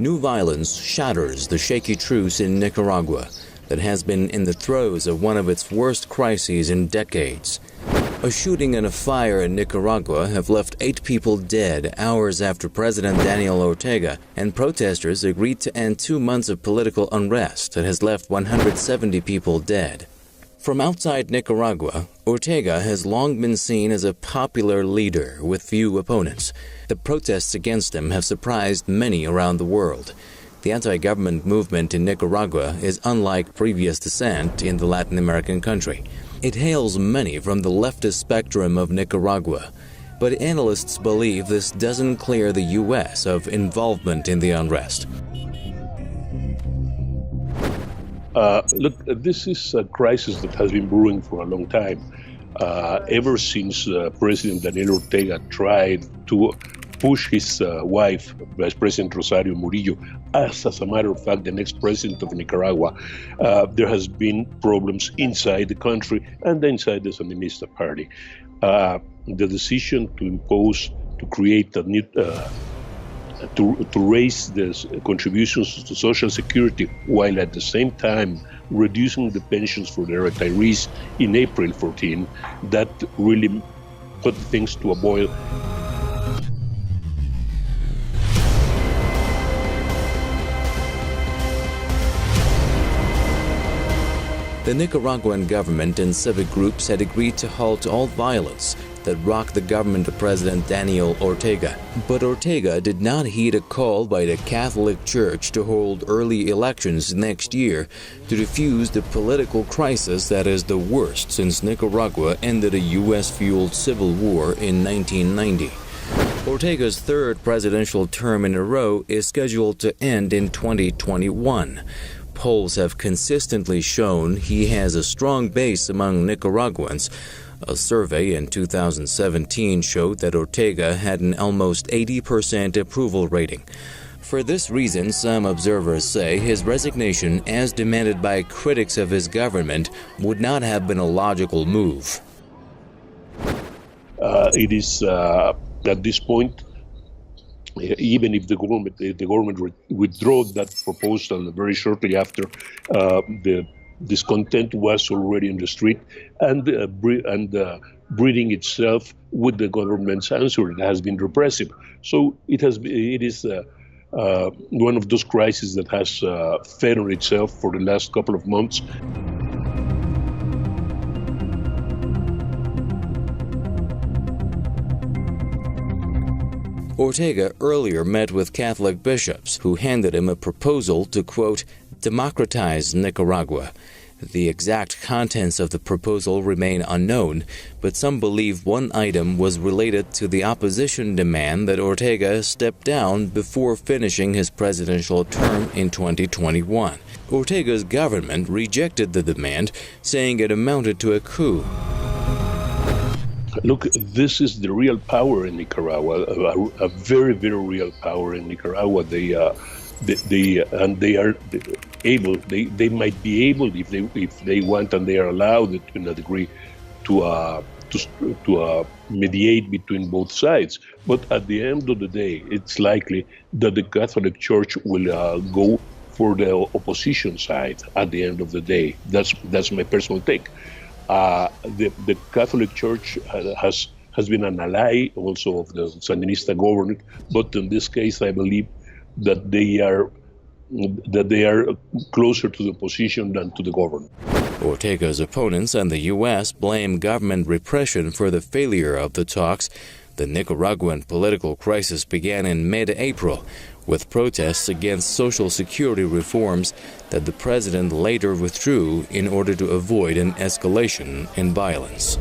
New violence shatters the shaky truce in Nicaragua that has been in the throes of one of its worst crises in decades. A shooting and a fire in Nicaragua have left 8 people dead hours after President Daniel Ortega and protesters agreed to end 2 months of political unrest that has left 170 people dead. From outside Nicaragua, Ortega has long been seen as a popular leader with few opponents. The protests against him have surprised many around the world. The anti-government movement in Nicaragua is unlike previous dissent in the Latin American country. It hails many from the leftist spectrum of Nicaragua, but analysts believe this doesn't clear the U.S. of involvement in the unrest. Look, this is a crisis that has been brewing for a long time. Ever since President Daniel Ortega tried to push his wife, Vice President Rosario Murillo, as a matter of fact, the next president of Nicaragua, there has been problems inside the country and inside the Sandinista party. The decision to create a new, to raise the contributions to Social Security while at the same time reducing the pensions for the retirees in April 14, that really put things to a boil. The Nicaraguan government and civic groups had agreed to halt all violence that rocked the government of President Daniel Ortega. But Ortega did not heed a call by the Catholic Church to hold early elections next year to defuse the political crisis that is the worst since Nicaragua ended a U.S.-fueled civil war in 1990. Ortega's third presidential term in a row is scheduled to end in 2021. Polls have consistently shown he has a strong base among Nicaraguans. A survey in 2017 showed that Ortega had an almost 80% approval rating. For this reason, some observers say his resignation, as demanded by critics of his government, would not have been a logical move. It is, at this point, even if the government withdrew that proposal very shortly after, the discontent was already in the street and breeding itself with the government's answer. It has been repressive. So it is one of those crises that has fed on itself for the last couple of months. Ortega earlier met with Catholic bishops who handed him a proposal to, quote, democratize Nicaragua. The exact contents of the proposal remain unknown, but some believe one item was related to the opposition demand that Ortega step down before finishing his presidential term in 2021. Ortega's government rejected the demand, saying it amounted to a coup. Look, this is the real power in Nicaragua, a very, very real power in Nicaragua. They are able. They might be able, if they want and they are allowed in a degree, to mediate between both sides. But at the end of the day, it's likely that the Catholic Church will go for the opposition side. At the end of the day, that's my personal take. The Catholic Church has been an ally also of the Sandinista government, but in this case, I believe that they are closer to the opposition than to the government. Ortega's opponents and the U.S. blame government repression for the failure of the talks. The Nicaraguan political crisis began in mid-April with protests against Social Security reforms that the president later withdrew in order to avoid an escalation in violence.